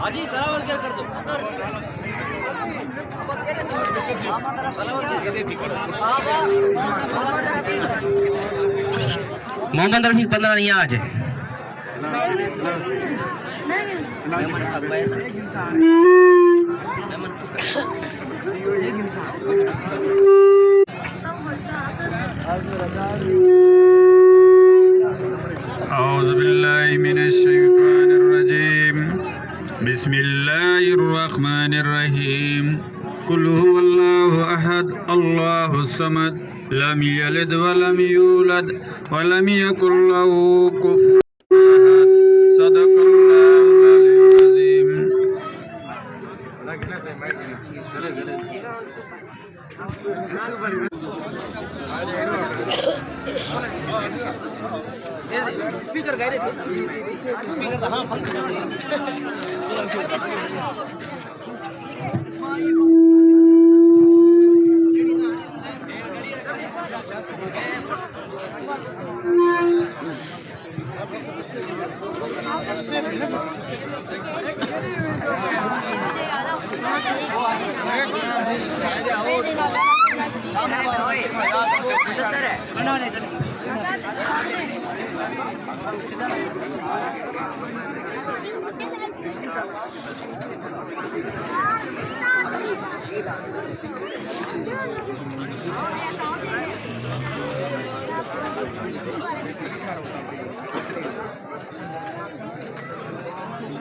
हाजी तलावत कर दो मोहम्मद रफीक 15 नहीं आज औज़ुबिल्लाहि मिनश्शैतानिर्रजीम बिस्मिल्लाहिर्रहमानिर्रहीम कुल हुवल्लाहु अहद अल्लाहुस समद लम यलिद वलम यूलद वलम यकुल लहू कुफुवन अहद सदक़ल्लाहुल अज़ीम। स्पीकर गए थे स्पीकर हाँ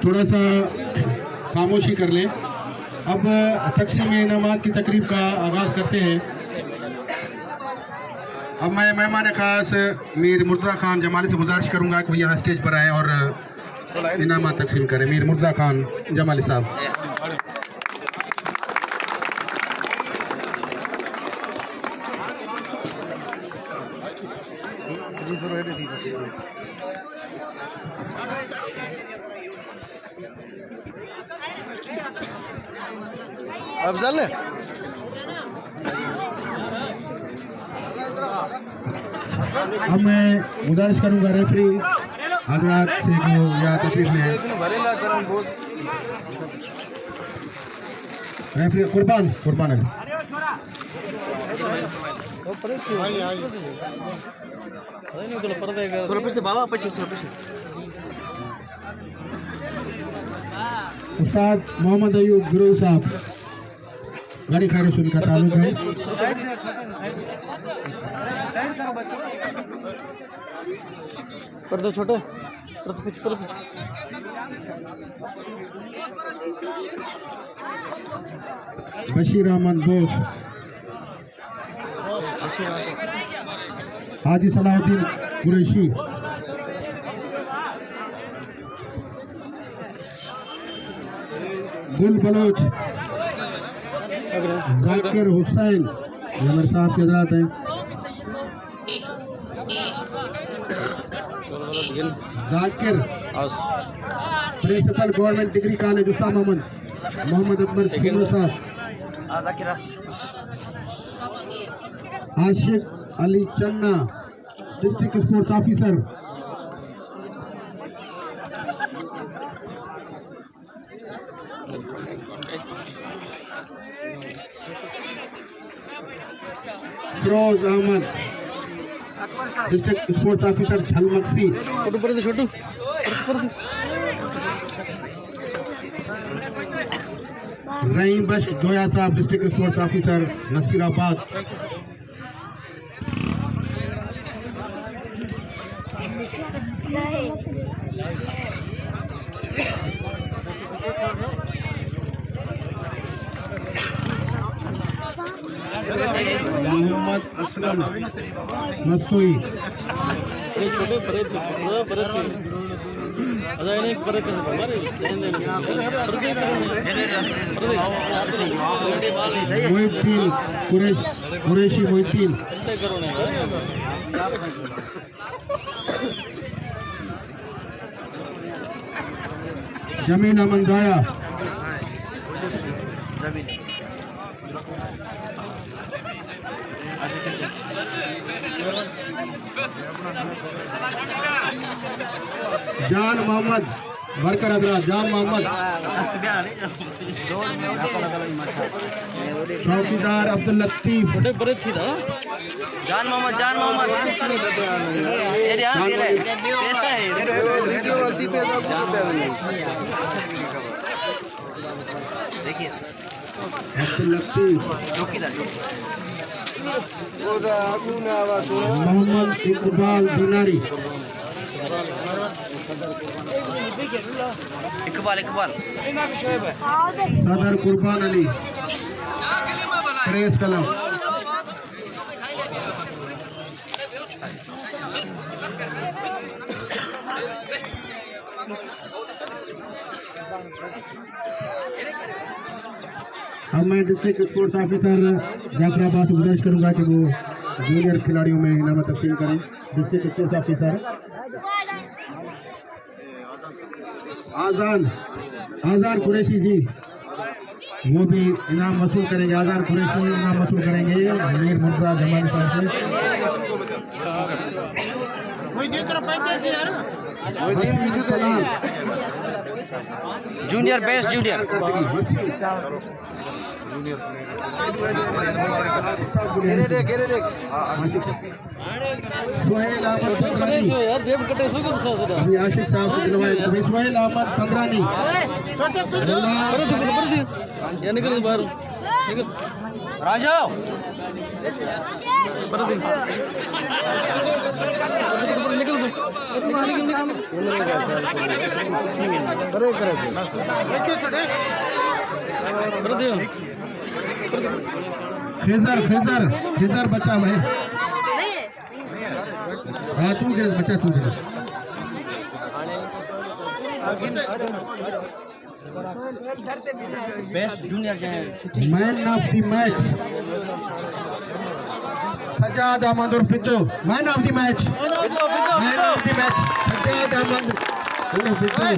थोड़ा सा खामोशी कर लें। अब तकसीम इनामात की तकरीब का आगाज़ करते हैं। अब मैं मेहमान ख़ास मीर मुर्तज़ा खान जमाली से गुजारिश करूंगा कि वो यहाँ स्टेज पर आए और इनामात तकसीम करें। मीर मुर्तज़ा खान जमाली साहब। अफजल अब मैं गुजारिश करूंगा रेफरी हजरात से जो यहाँ तशरीफ में है। रेफरी कुर्बान है। उस्ताद मोहम्मद अयूब गुरु साहब गाड़ी खैर रसूल का ताल्लुक है। कर दो छोटे बशीर अहमद बोस, हाजी सलाहुद्दीन कुरैशी, गुल बलोच, जाकिर हुसैन, ये हमारे साहब के हजरात हैं। Zakir principal government degree college Ustad Mohammad Akbar Simru साहब, Ashiq Ali Channa district sports officer, Firoz Ahmed district sports officer Jhalmagsi, Chhotu Rahim Bakhsh Joya साहब district sports officer Nasirabad, Mohammad Aslam Nastoi, Mohiuddin Qureshi Mohiuddin, जमीन अमन जाया, जान मोहम्मद वर्कर हजरात, जान मोहम्मद, चौकीदार अब्दुल लतीफ, छोटे बड़े थी था जान मोहम्मद कैसा है देखिए अब्दुल लतीफ, चौकीदार मोहम्मद इकबाल दिनारी, इकबाल सदर कुर्बान अली, प्रेस कलम, अब मैं डिस्ट्रिक्ट स्पोर्ट्स ऑफिसर जाफराबाद से गुजारिश करूंगा कि वो जूनियर खिलाड़ियों में इनाम तकसीम करें। डिस्ट्रिक्ट स्पोर्ट्स ऑफिसर आज़ान कुरैशी जी, वो भी इनाम वसूल करेंगे। आज़ान कुरैशी इनाम वसूल करेंगे मीर मुर्तज़ा जमाली साहब से। Junior best junior Suhail Ahmed Pandrani, यार जेब कटे सो के अभी आशिक साहब से दिलवाए। सुहेल अहमद पंद्रानी, या निकल बाहर निकल राजा निकल अरे करे खेजर बच्चा भाई, हाँ तू गिर बच्चा, तू गिर। Best junior man of the match Sajjad Ahmed और पितो, man of the match, Sajjad Ahmed और पितो।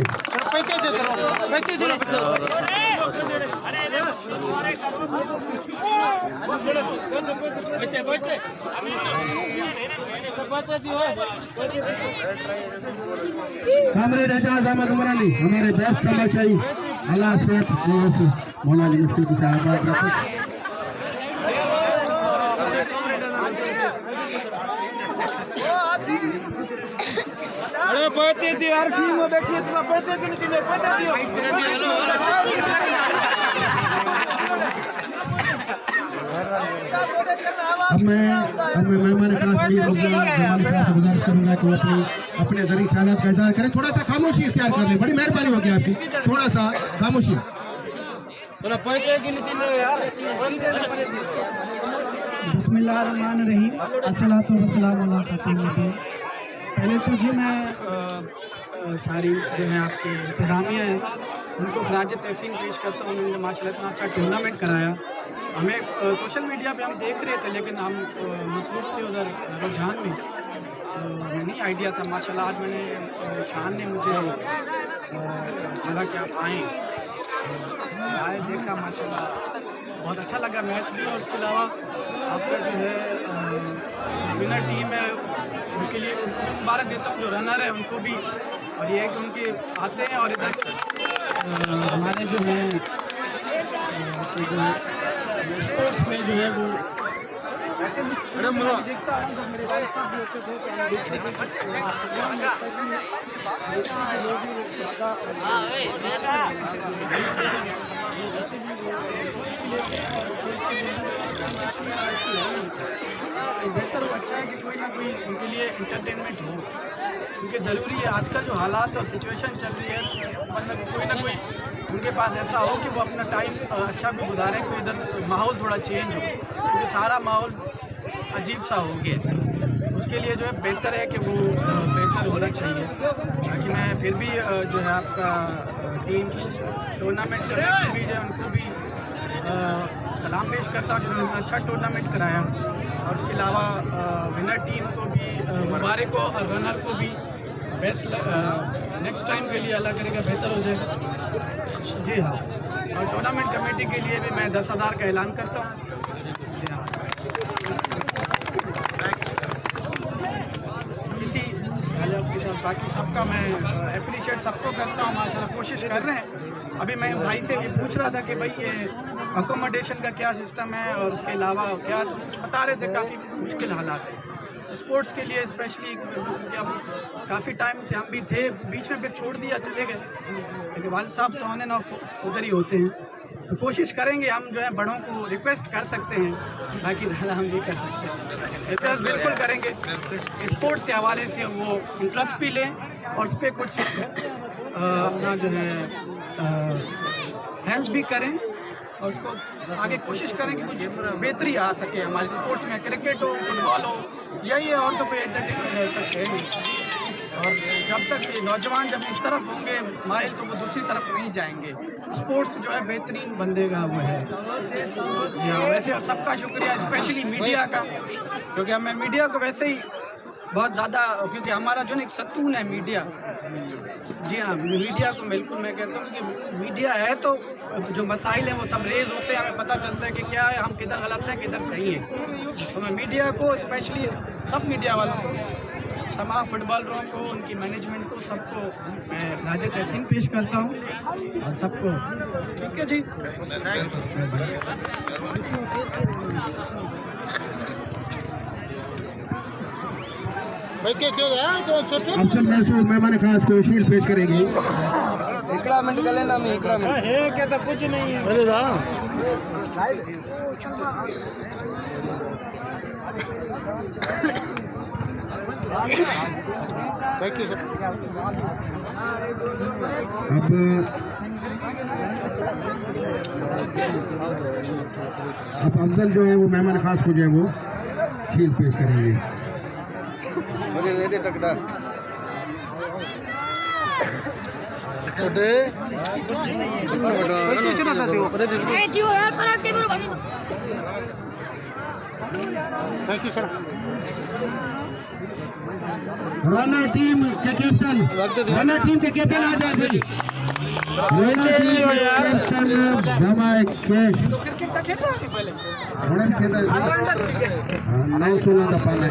कामरेड एजाज अहमद उमरानी, हमारे बेस्ट तमाशाई, अल्लाह सेहत मौला अली मुश्किल की साहबात रखे। अरे पढ़ते थे यार, टीम में बैठिए, इतना पढ़ते क्यों नहीं थे? पढ़ते दियो। अब मैं मेहमान खास मीर मुर्तज़ा जमाली साहब से गुजारिश करूंगा कि वो अपने ज़रिए ख्यालात का इज़हार करें। थोड़ा सा खामोशी इख्तियार कर लें, बड़ी मेहरबानी होगी आपकी, थोड़ा सा खामोशी। बिस्मिल्लाहिर्रहमानिर्रहीम, अस्सलातु वस्सलामु अला खतीमुल नबी। पहले तो जी मैं सारी जो है आपके इंतज़ामिया हैं उनको खराज तहसीन पेश करता हूँ। उन्होंने माशाल्लाह इतना अच्छा टूर्नामेंट कराया। हमें सोशल मीडिया पे हम देख रहे थे, लेकिन हम मसरूफ़ थे उधर रुझान में, तो हमें नहीं आइडिया था। माशाल्लाह आज मैंने शान ने मुझे बोला कि आप आए देखा, माशाल्लाह बहुत अच्छा लगा मैच भी। और उसके अलावा आपका जो है विनर टीम है उनके लिए मुबारक देता हूँ, जो रनर है उनको भी। और ये है कि उनके आते हैं और इधर हमारे जो है स्पोर्ट्स में जो है वो देखता हूँ, जब मेरे भाई साहब भी होते थे तो हम देखते बेहतर वो अच्छा है कि कोई ना कोई उनके लिए इंटरटेनमेंट हो, क्योंकि ज़रूरी है आजकल जो हालात और सिचुएशन चल रही है, मतलब कोई ना कोई उनके पास ऐसा हो कि वो अपना टाइम अच्छा भी गुजारें, कोई इधर माहौल थोड़ा चेंज हो, क्योंकि सारा माहौल अजीब सा हो गया। उसके लिए जो है बेहतर है कि वो बेहतर होना चाहिए। बाकी मैं फिर भी जो है आपका टीम टूर्नामेंट भी जो है उनको भी सलाम पेश करता हूँ जिन्होंने अच्छा टूर्नामेंट कराया। और उसके अलावा विनर टीम को भी मुबारक हो और रनर को भी बेस्ट नेक्स्ट टाइम के लिए अल्लाह करेगा बेहतर हो जाएगा। जी हाँ, और टूर्नामेंट कमेटी के लिए भी मैं 10,000 का ऐलान करता हूँ। जी हाँ। बाकी सबका मैं अप्रिशिएट सबको करता हूँ, माशाल्लाह कोशिश कर रहे हैं। अभी मैं भाई से भी पूछ रहा था कि भाई ये अकोमोडेशन का क्या सिस्टम है और उसके अलावा क्या, तो बता रहे थे काफ़ी मुश्किल हालात है स्पोर्ट्स के लिए स्पेशली, क्योंकि अब काफ़ी टाइम से हम भी थे, बीच में फिर छोड़ दिया, चले गए, लेकिन वालिद साहब तो ऑन एंड ऑफ उधर ही होते हैं। तो कोशिश करेंगे हम जो है बड़ों को रिक्वेस्ट कर सकते हैं, बाकी ज़्यादा हम नहीं कर सकते, रिक्वेस्ट बिल्कुल करेंगे स्पोर्ट्स के हवाले से वो इंटरेस्ट भी लें और उस पर कुछ अपना जो है हेल्प भी करें और उसको आगे कोशिश करें कि कुछ बेहतरी आ सके हमारे स्पोर्ट्स में, क्रिकेट हो, फुटबॉल हो, यही है, और तो कोई एंटरटेनमेंट ऐसा है नहीं। और जब तक ये नौजवान जब इस तरफ होंगे माइल तो वो दूसरी तरफ नहीं जाएंगे। स्पोर्ट्स जो है बेहतरीन बंदेगा वो है। जी हाँ, वैसे और सबका शुक्रिया स्पेशली मीडिया का, क्योंकि हमें मीडिया को वैसे ही बहुत ज़्यादा, क्योंकि हमारा जो एक सतून है मीडिया। जी हाँ, मीडिया को बिल्कुल मैं कहता हूँ कि मीडिया है तो जो मसाइल हैं वो सब रेज होते हैं, हमें पता चलता है कि क्या है, हम किधर गलत हैं किधर सही है। तो मैं मीडिया को स्पेशली सब मीडिया वालों को, तमाम फुटबॉलरों को, उनकी मैनेजमेंट को, सबको मैं राजा तहसीन पेश करता हूँ और सबको ठीक है जी। अफजल महसूद मेहमान खास को शील्ड पेश करेंगे। एकड़ा मिनट का लेना मैं एकड़ा मिनट है क्या तो कुछ नहीं है। अरे ना थैंक यू सर। अब अफजल जो है वो मेहमान खास को जो है वो शील्ड पेश करेंगे। Thank you sir. Runner team के कैप्टन आ जाए। रनर टीम कैप्टन जमाए कैश बड़ा खेता है 9-16 का पाना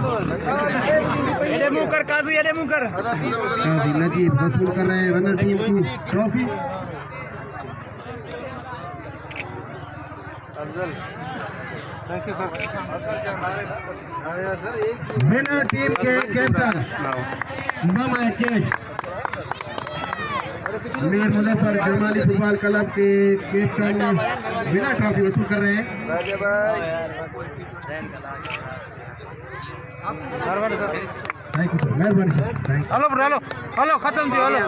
ये मुकर काजी, ये मुकर काजी नजीब वसूल कर रहे हैं रनर टीम की trophy. Thank you sir. Winner team के कैप्टन जमाए cash Mir Muzaffar Jamali football club के कैप्टन विनर ट्रॉफी वसूल कर रहे हैं। थैंक यू सर, मेहरबानी सर। हेलो खत्म थी हेलो